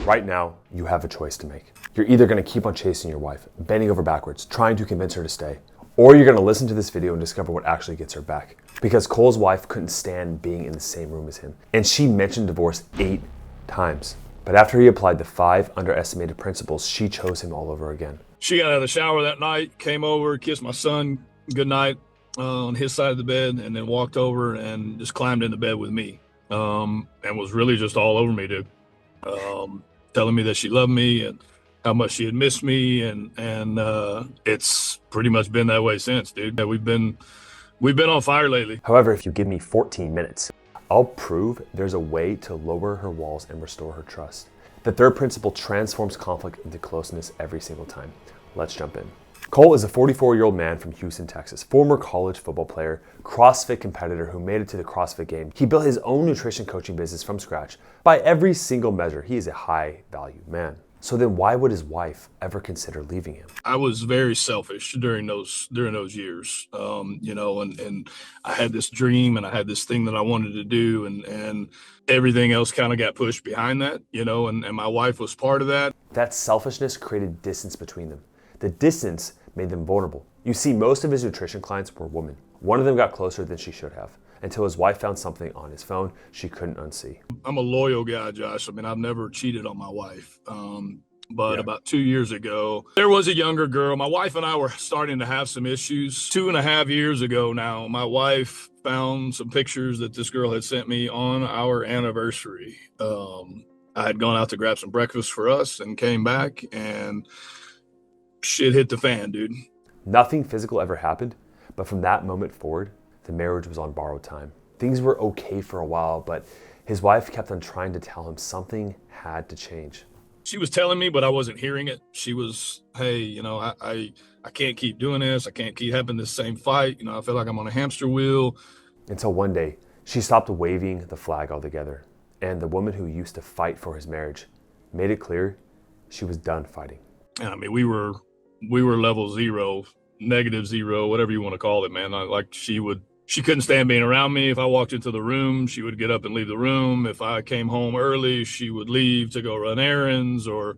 Right now, you have a choice to make. You're either gonna keep on chasing your wife, bending over backwards, trying to convince her to stay, or you're gonna listen to this video and discover what actually gets her back. Because Cole's wife couldn't stand being in the same room as him, and she mentioned divorce 8 times. But after he applied the 5 underestimated principles, she chose him all over again. She got out of the shower that night, came over, kissed my son goodnight on his side of the bed, and then walked over and just climbed into bed with me, and was really just all over me, dude. Telling me that she loved me and how much she had missed me, and it's pretty much been that way since, dude. We've been on fire lately. However, if you give me 14 minutes, I'll prove there's a way to lower her walls and restore her trust. The third principle transforms conflict into closeness every single time. Let's jump in. Cole is a 44-year-old man from Houston, Texas, former college football player, CrossFit competitor who made it to the CrossFit game. He built his own nutrition coaching business from scratch. By every single measure, he is a high-value man. So then why would his wife ever consider leaving him? I was very selfish during those years, and I had this dream and I had this thing that I wanted to do, and everything else kind of got pushed behind that, and my wife was part of that. That selfishness created distance between them. The distance made them vulnerable. You see, most of his nutrition clients were women. One of them got closer than she should have, until his wife found something on his phone she couldn't unsee. I'm a loyal guy, Josh. I mean, I've never cheated on my wife. But about 2 years ago, there was a younger girl. My wife and I were starting to have some issues. 2.5 years ago now, my wife found some pictures that this girl had sent me on our anniversary. I had gone out to grab some breakfast for us and came back, and shit hit the fan, dude. Nothing physical ever happened, but from that moment forward, the marriage was on borrowed time. Things were okay for a while, but his wife kept on trying to tell him something had to change. She was telling me, but I wasn't hearing it. She was, hey, I can't keep doing this. I can't keep having this same fight. I feel like I'm on a hamster wheel. Until one day, she stopped waving the flag altogether. And the woman who used to fight for his marriage made it clear she was done fighting. And I mean, we were level 0, -0, whatever you want to call it, man. She couldn't stand being around me. If I walked into the room, she would get up and leave the room. If I came home early, she would leave to go run errands, or,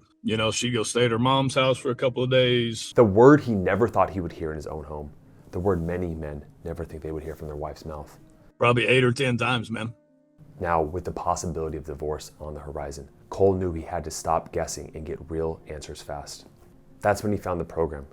she'd go stay at her mom's house for a couple of days. The word he never thought he would hear in his own home. The word many men never think they would hear from their wife's mouth. Probably 8 or 10 times, man. Now, with the possibility of divorce on the horizon, Cole knew he had to stop guessing and get real answers fast. That's when he found the program.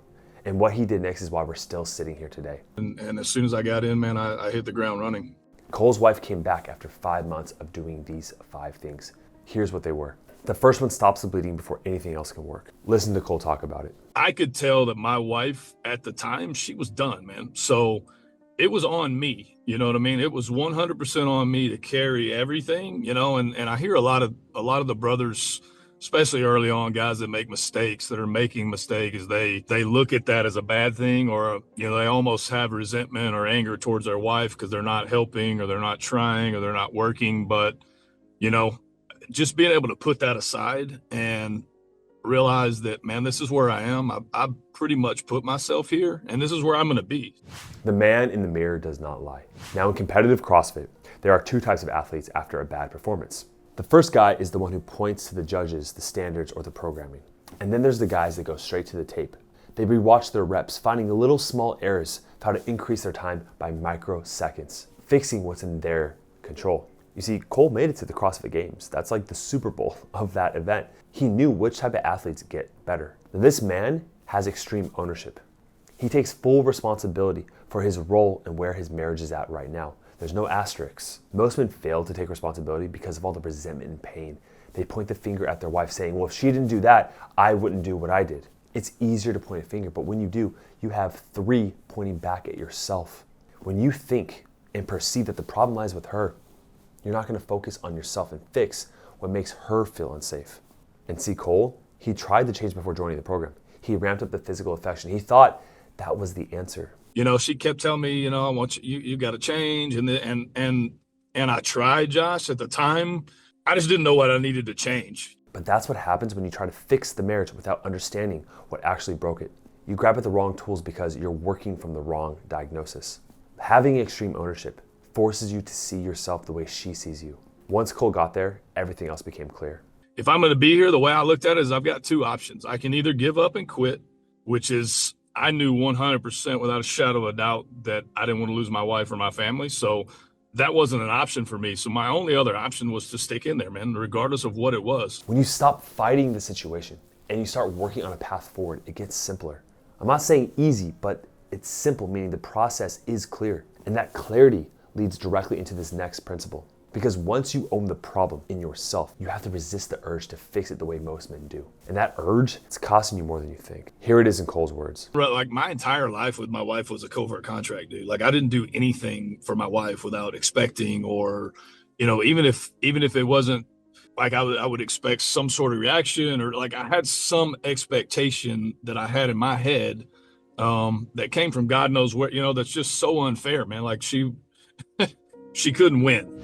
And what he did next is why we're still sitting here today. And as soon as I got in, man, I hit the ground running. Cole's wife came back after 5 months of doing these 5 things. Here's what they were. The first one stops the bleeding before anything else can work. Listen to Cole talk about it. I could tell that my wife at the time, she was done, man. So it was on me, you know what I mean? It was 100% on me to carry everything, and I hear a lot of the brothers, especially early on, guys that make mistakes, that are making mistakes, they look at that as a bad thing, or, they almost have resentment or anger towards their wife because they're not helping, or they're not trying, or they're not working. But, just being able to put that aside and realize that, man, this is where I am. I pretty much put myself here, and this is where I'm going to be. The man in the mirror does not lie. Now, in competitive CrossFit, there are 2 types of athletes after a bad performance. The first guy is the one who points to the judges, the standards, or the programming. And then there's the guys that go straight to the tape. They rewatch their reps, finding little small errors of how to increase their time by microseconds, fixing what's in their control. You see, Cole made it to the CrossFit Games. That's like the Super Bowl of that event. He knew which type of athletes get better. This man has extreme ownership. He takes full responsibility for his role and where his marriage is at right now. There's no asterisks. Most men fail to take responsibility because of all the resentment and pain. They point the finger at their wife saying, well, if she didn't do that, I wouldn't do what I did. It's easier to point a finger, but when you do, you have 3 pointing back at yourself. When you think and perceive that the problem lies with her, you're not going to focus on yourself and fix what makes her feel unsafe. And see, Cole, he tried to change before joining the program. He ramped up the physical affection. He thought that was the answer. She kept telling me, I want you got to change. And I tried, Josh, at the time. I just didn't know what I needed to change. But that's what happens when you try to fix the marriage without understanding what actually broke it. You grab at the wrong tools because you're working from the wrong diagnosis. Having extreme ownership forces you to see yourself the way she sees you. Once Cole got there, everything else became clear. if I'm going to be here, the way I looked at it is I've got two options. I can either give up and quit, which is I knew 100% without a shadow of a doubt that I didn't want to lose my wife or my family. So that wasn't an option for me. So my only other option was to stick in there, man, regardless of what it was. When you stop fighting the situation and you start working on a path forward, it gets simpler. I'm not saying easy, but it's simple, meaning the process is clear. And that clarity leads directly into this next principle. Because once you own the problem in yourself, you have to resist the urge to fix it the way most men do. And that urge, it's costing you more than you think. Here it is in Cole's words. Like my entire life with my wife was a covert contract, dude. Like I didn't do anything for my wife without expecting, or, even if it wasn't like I would expect some sort of reaction, or like I had some expectation that I had in my head that came from God knows where, that's just so unfair, man. Like she couldn't win.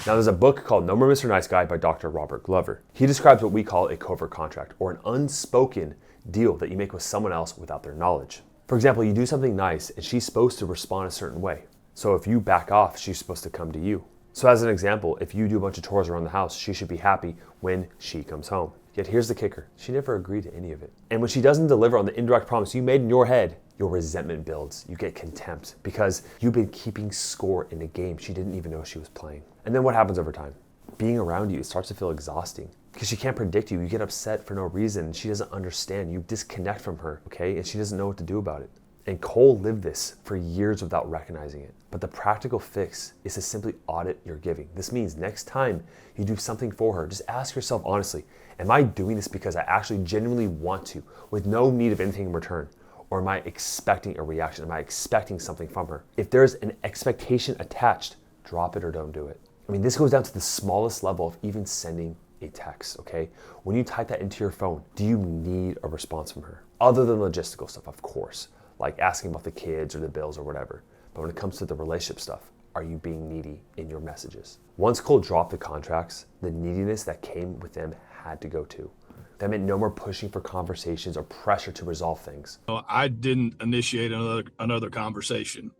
Now there's a book called No More Mr. Nice Guy by Dr. Robert Glover. He describes what we call a covert contract, or an unspoken deal that you make with someone else without their knowledge. For example, you do something nice and she's supposed to respond a certain way. So if you back off, she's supposed to come to you. So as an example, if you do a bunch of chores around the house, she should be happy when she comes home. Yet here's the kicker, she never agreed to any of it. And when she doesn't deliver on the indirect promise you made in your head, your resentment builds, you get contempt because you've been keeping score in a game she didn't even know she was playing. And then what happens over time? Being around you, it starts to feel exhausting because she can't predict you. You get upset for no reason. She doesn't understand. You disconnect from her, okay? And she doesn't know what to do about it. And Cole lived this for years without recognizing it. But the practical fix is to simply audit your giving. This means next time you do something for her, just ask yourself honestly, am I doing this because I actually genuinely want to, with no need of anything in return? Or am I expecting a reaction? Am I expecting something from her? If there's an expectation attached, drop it or don't do it. I mean, this goes down to the smallest level of even sending a text, okay? When you type that into your phone, do you need a response from her? Other than logistical stuff, of course, like asking about the kids or the bills or whatever. But when it comes to the relationship stuff, are you being needy in your messages? Once Cole dropped the contracts, the neediness that came with them had to go too. That meant no more pushing for conversations or pressure to resolve things. I didn't initiate another conversation.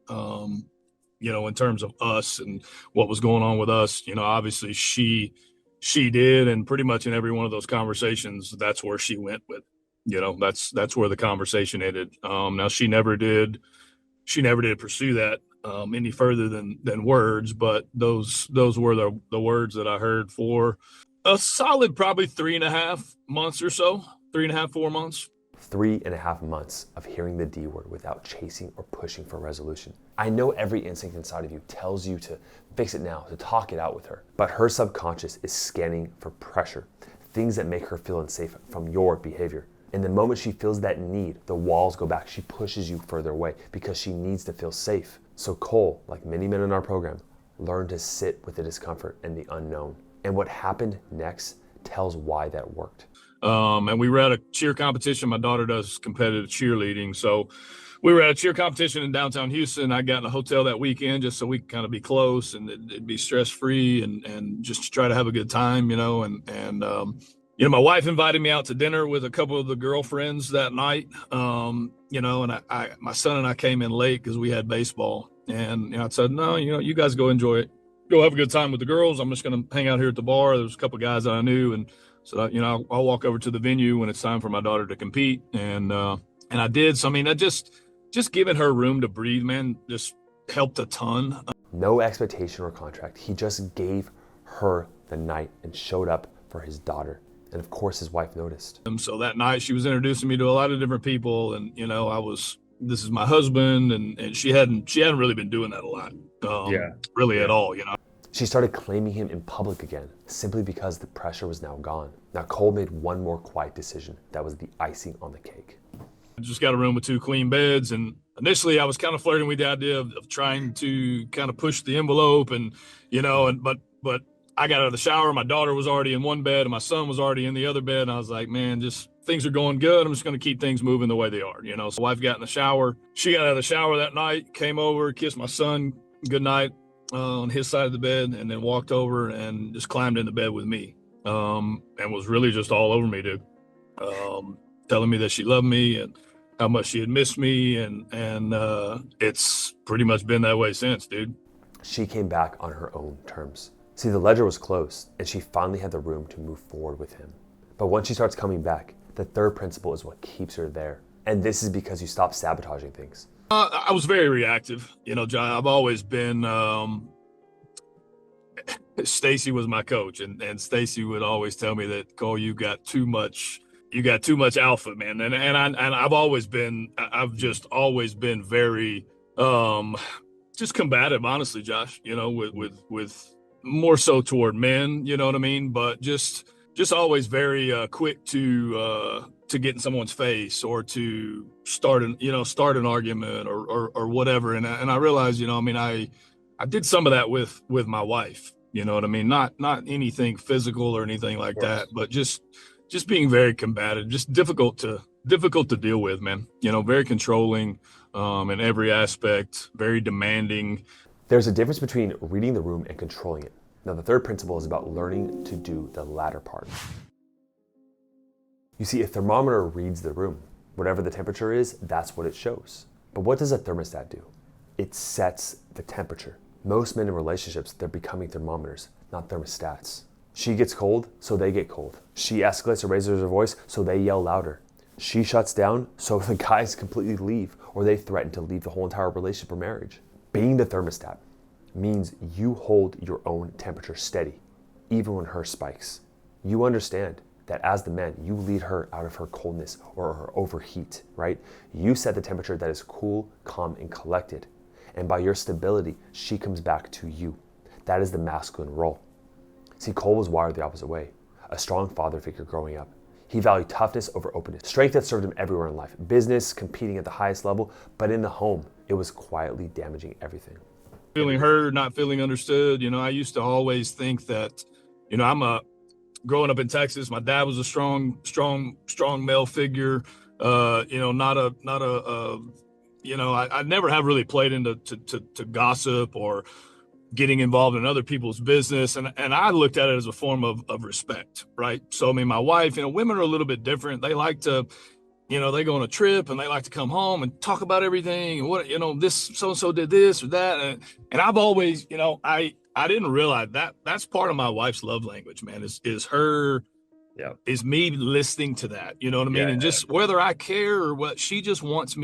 In terms of us and what was going on with us, obviously she did, and pretty much in every one of those conversations, that's where she went with, that's where the conversation ended. Now she never did pursue that any further than words, but those were the words that I heard for a solid probably 3.5 months or so, 3.5, 4 months. 3.5 months of hearing the D word without chasing or pushing for resolution. I know every instinct inside of you tells you to fix it now, to talk it out with her, but her subconscious is scanning for pressure, things that make her feel unsafe from your behavior. And the moment she feels that need, the walls go back. She pushes you further away because she needs to feel safe. So Cole, like many men in our program, learned to sit with the discomfort and the unknown. And what happened next tells why that worked. And we were at a cheer competition. My daughter does competitive cheerleading. So we were at a cheer competition in downtown Houston. I got in a hotel that weekend just so we could kind of be close and it'd be stress-free and just try to have a good time, my wife invited me out to dinner with a couple of the girlfriends that night, and my son and I came in late because we had baseball. And I said, no, you guys go enjoy it. Go have a good time with the girls. I'm just going to hang out here at the bar. There was a couple of guys that I knew. And so, I'll walk over to the venue when it's time for my daughter to compete. And I did. So, I just giving her room to breathe, man, just helped a ton. No expectation or contract. He just gave her the night and showed up for his daughter. And of course, his wife noticed. So that night she was introducing me to a lot of different people. And, this is my husband. And she hadn't really been doing that a lot. At all, She started claiming him in public again, simply because the pressure was now gone. Now Cole made one more quiet decision. That was the icing on the cake. I just got a room with 2 queen beds. And initially I was kind of flirting with the idea of trying to kind of push the envelope but I got out of the shower. My daughter was already in one bed and my son was already in the other bed. And I was like, man, just things are going good. I'm just going to keep things moving the way they are, So wife got in the shower. She got out of the shower that night, came over, kissed my son good night on his side of the bed, and then walked over and just climbed in the bed with me, and was really just all over me, dude, telling me that she loved me and how much she had missed me, and it's pretty much been that way since, dude. She came back on her own terms. See, the ledger was closed, and she finally had the room to move forward with him. But once she starts coming back, the third principle is what keeps her there. And this is because you stop sabotaging things. I was very reactive, John. I've always been. Stacy was my coach, and Stacy would always tell me that, Cole, you got too much alpha, man. I've just always been very just combative, honestly, Josh. With more so toward men, you know what I mean? But just always very quick to get in someone's face or to start an argument or whatever. And I realized, I did some of that with my wife. You know what I mean? Not anything physical or anything like that, but just being very combative, just difficult to deal with, man. Very controlling in every aspect, very demanding. There's a difference between reading the room and controlling it. Now, the third principle is about learning to do the latter part. You see, a thermometer reads the room. Whatever the temperature is, that's what it shows. But what does a thermostat do? It sets the temperature. Most men in relationships, they're becoming thermometers, not thermostats. She gets cold, so they get cold. She escalates or raises her voice, so they yell louder. She shuts down, so the guys completely leave, or they threaten to leave the whole entire relationship or marriage. Being the thermostat means you hold your own temperature steady, even when hers spikes. You understand that as the man, you lead her out of her coldness or her overheat, right? You set the temperature that is cool, calm, and collected. And by your stability, she comes back to you. That is the masculine role. See, Cole was wired the opposite way. A strong father figure growing up. He valued toughness over openness. Strength that served him everywhere in life. Business, competing at the highest level, but in the home, it was quietly damaging everything. Feeling heard, not feeling understood. I used to always think that, growing up in Texas, my dad was a strong male figure. I never have really played into to gossip or getting involved in other people's business. And I looked at it as a form of respect, right? So, my wife, women are a little bit different. They like to, they go on a trip and they like to come home and talk about everything and what, this so-and-so did this or that. And I've always, I didn't realize that that's part of my wife's love language, man, is her, is me listening to that, you know what I mean? And just whether I care or what, she just wants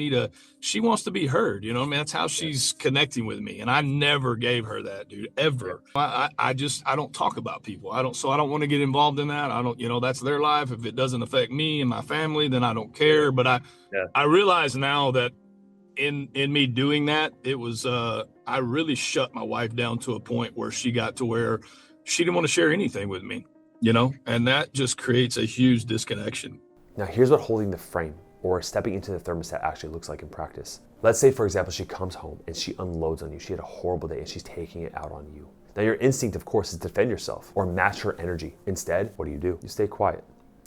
she wants to be heard, you know what I mean? That's how she's connecting with me. And I never gave her that, dude, ever. I don't talk about people. I don't want to get involved in that. I don't, that's their life. If it doesn't affect me and my family, then I don't care. But I realize now that in me doing that, it was, I really shut my wife down to a point where she got to where she didn't want to share anything with me. And that just creates a huge disconnection. Now, here's what holding the frame or stepping into the thermostat actually looks like in practice. Let's say, for example, she comes home and she unloads on you. She had a horrible day and she's taking it out on you. Now, your instinct, of course, is to defend yourself or match her energy. Instead, what do? You stay quiet.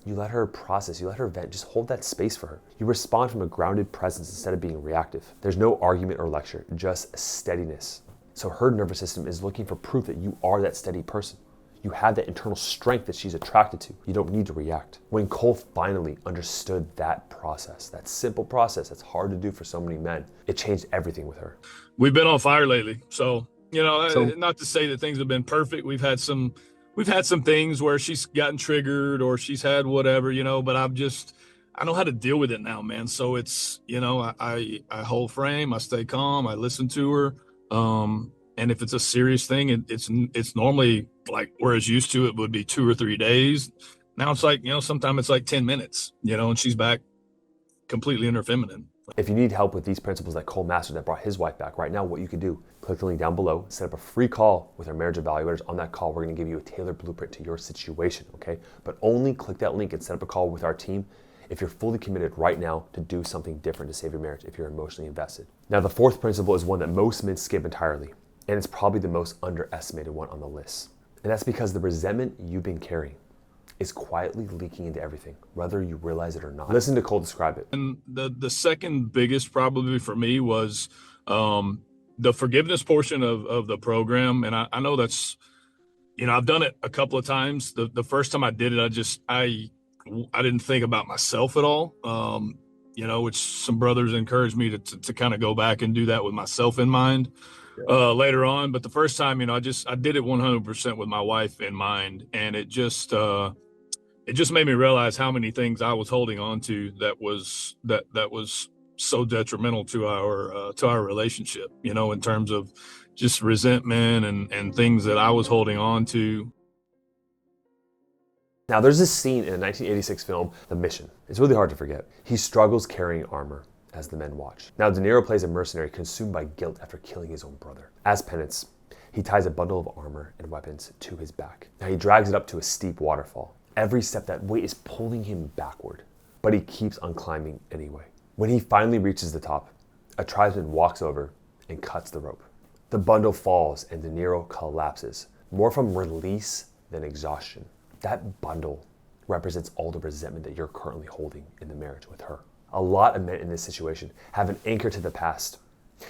You let her process, you let her vent, just hold that space for her. You respond from a grounded presence instead of being reactive. There's no argument or lecture, just steadiness. So her nervous system is looking for proof that you are that steady person. You have that internal strength that she's attracted to. You don't need to react. When Cole finally understood that process, that simple process that's hard to do for so many men, it changed everything with her. We've been on fire lately. So, not to say that things have been perfect. We've had some things where she's gotten triggered or she's had whatever, but I know how to deal with it now, man. So it's, I hold frame, I stay calm, I listen to her. And if it's a serious thing, it's normally like, whereas used to it would be 2 or 3 days. Now it's like, sometimes it's like 10 minutes, and she's back completely in her feminine. If you need help with these principles that Cole mastered that brought his wife back, right now what you can do, click the link down below, set up a free call with our marriage evaluators. On that call, we're gonna give you a tailored blueprint to your situation, okay? But only click that link and set up a call with our team if you're fully committed right now to do something different to save your marriage, if you're emotionally invested. Now, the fourth principle is one that most men skip entirely, and it's probably the most underestimated one on the list. And that's because the resentment you've been carrying is quietly leaking into everything, whether you realize it or not. Listen to Cole describe it. And the second biggest probably for me was the forgiveness portion of the program. And I know that's, I've done it a couple of times. The first time I did it, I didn't think about myself at all, which some brothers encouraged me to kind of go back and do that with myself in mind. later on. But the first time, I did it 100% with my wife in mind, and it just made me realize how many things I was holding on to that was so detrimental to our relationship, in terms of just resentment and things that I was holding on to. Now, there's this scene in a 1986 film, The Mission. It's really hard to forget. He struggles carrying armor as the men watch. Now, De Niro plays a mercenary consumed by guilt after killing his own brother. As penance, he ties a bundle of armor and weapons to his back. Now, he drags it up to a steep waterfall. Every step, that weight is pulling him backward, but he keeps on climbing anyway. When he finally reaches the top, a tribesman walks over and cuts the rope. The bundle falls and De Niro collapses, more from release than exhaustion. That bundle represents all the resentment that you're currently holding in the marriage with her. A lot of men in this situation have an anchor to the past,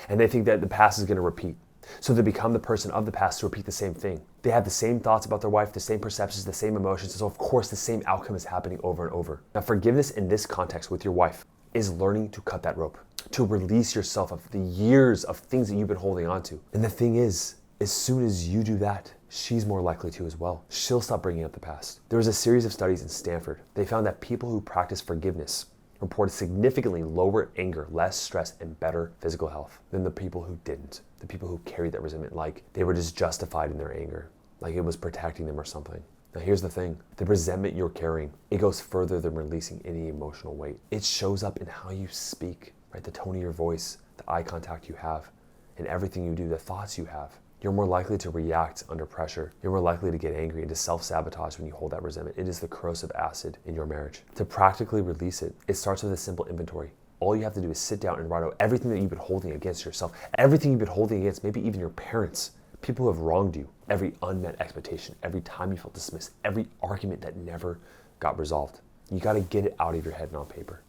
and they think that the past is going to repeat. So they become the person of the past to repeat the same thing. They have the same thoughts about their wife, the same perceptions, the same emotions, and so of course the same outcome is happening over and over. Now, forgiveness in this context with your wife is learning to cut that rope, to release yourself of the years of things that you've been holding on to. And the thing is, as soon as you do that, she's more likely to as well. She'll stop bringing up the past. There was a series of studies in Stanford. They found that people who practice forgiveness reported significantly lower anger, less stress, and better physical health than the people who didn't. The people who carried that resentment like they were just justified in their anger, like it was protecting them or something. Now here's the thing, the resentment you're carrying, it goes further than releasing any emotional weight. It shows up in how you speak, right? The tone of your voice, the eye contact you have, and everything you do, the thoughts you have. You're more likely to react under pressure. You're more likely to get angry and to self-sabotage when you hold that resentment. It is the corrosive acid in your marriage. To practically release it, it starts with a simple inventory. All you have to do is sit down and write out everything that you've been holding against yourself, everything you've been holding against maybe even your parents, people who have wronged you, every unmet expectation, every time you felt dismissed, every argument that never got resolved. You got to get it out of your head and on paper,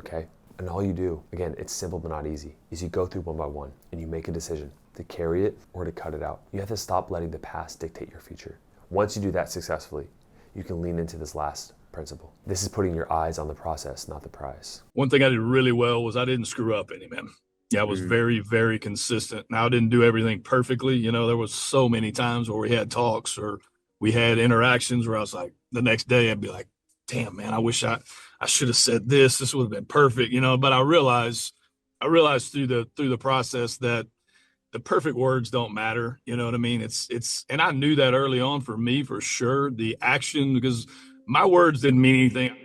okay? And all you do, again, it's simple but not easy, is you go through one by one and you make a decision to carry it or to cut it out. You have to stop letting the past dictate your future. Once you do that successfully, you can lean into this last principle. This is putting your eyes on the process, not the prize. One thing I did really well was I didn't screw up any, man. Yeah, I was very, very consistent. Now, I didn't do everything perfectly. There was so many times where we had talks or we had interactions where I was like, the next day I'd be like, damn, man, I wish I should have said this. This would have been perfect, but I realized through the process that the perfect words don't matter. You know what I mean? And I knew that early on for me, for sure, the action, because my words didn't mean anything.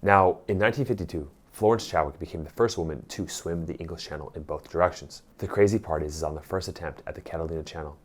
Now, in 1952, Florence Chadwick became the first woman to swim the English Channel in both directions. The crazy part is on the first attempt at the Catalina Channel,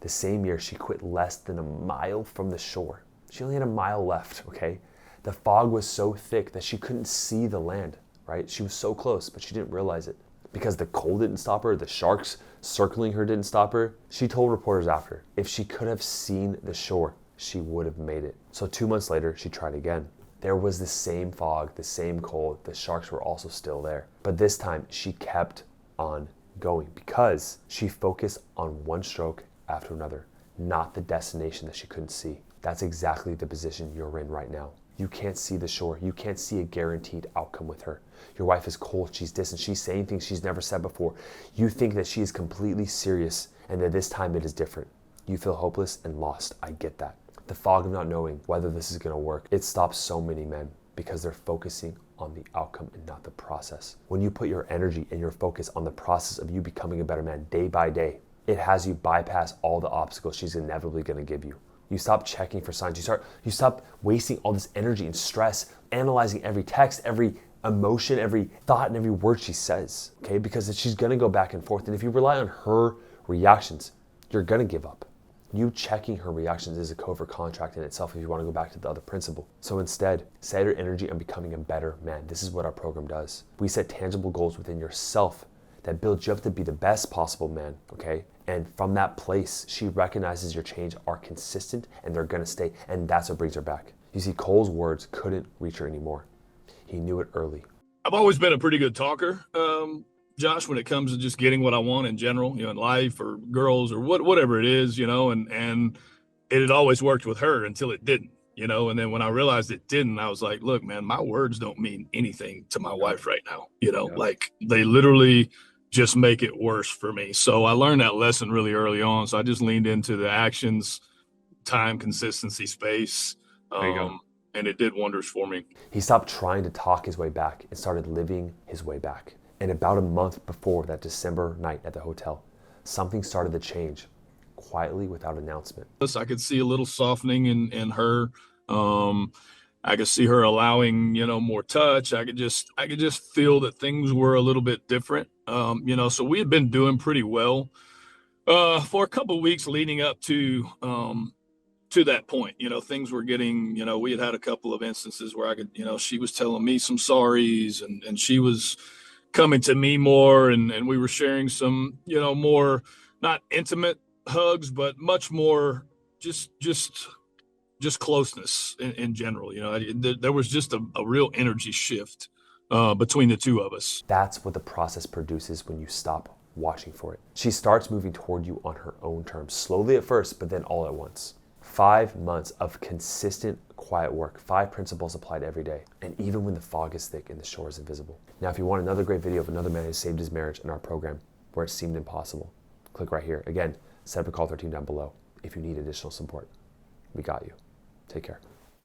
the same year she quit less than a mile from the shore. She only had a mile left, okay? The fog was so thick that she couldn't see the land, right? She was so close, but she didn't realize it. Because the cold didn't stop her, the sharks circling her didn't stop her. She told reporters after, if she could have seen the shore, she would have made it. So 2 months later, she tried again. There was the same fog, the same cold, the sharks were also still there. But this time, she kept on going because she focused on one stroke after another, not the destination that she couldn't see. That's exactly the position you're in right now. You can't see the shore. You can't see a guaranteed outcome with her. Your wife is cold, she's distant, she's saying things she's never said before. You think that she is completely serious and that this time it is different. You feel hopeless and lost. I get that. The fog of not knowing whether this is gonna work, it stops so many men because they're focusing on the outcome and not the process. When you put your energy and your focus on the process of you becoming a better man day by day, it has you bypass all the obstacles she's inevitably gonna give you. You stop checking for signs. You stop wasting all this energy and stress, analyzing every text, every emotion, every thought, and every word she says, okay? Because she's gonna go back and forth. And if you rely on her reactions, you're gonna give up. You checking her reactions is a covert contract in itself if you wanna go back to the other principle. So instead, set your energy on becoming a better man. This is what our program does. We set tangible goals within yourself that build you up to be the best possible man, okay? And from that place, she recognizes your change are consistent and they're gonna stay, and that's what brings her back. You see, Cole's words couldn't reach her anymore. He knew it early. I've always been a pretty good talker, Josh, when it comes to just getting what I want in general, in life or girls or whatever it is, and it had always worked with her until it didn't, and then when I realized it didn't, I was like, look, man, my words don't mean anything to my wife right now, like they literally just make it worse for me. So I learned that lesson really early on. So I just leaned into the actions, time, consistency, space. There you go. And it did wonders for me. He stopped trying to talk his way back and started living his way back. And about a month before that December night at the hotel, something started to change, quietly without announcement. I could see a little softening in her. I could see her allowing, more touch. I could just feel that things were a little bit different. So we had been doing pretty well for a couple of weeks leading up to that point. Things were getting, we had a couple of instances where I could, she was telling me some sorries, and she was coming to me more, and we were sharing some, more not intimate hugs, but much more just closeness in general. There was just a real energy shift between the two of us. That's what the process produces when you stop watching for it. She starts moving toward you on her own terms, slowly at first, but then all at once. 5 months of consistent, quiet work, 5 principles applied every day, and even when the fog is thick and the shore is invisible. Now, if you want another great video of another man who saved his marriage in our program where it seemed impossible, click right here. Again, set up a call with our team down below if you need additional support. We got you. Take care.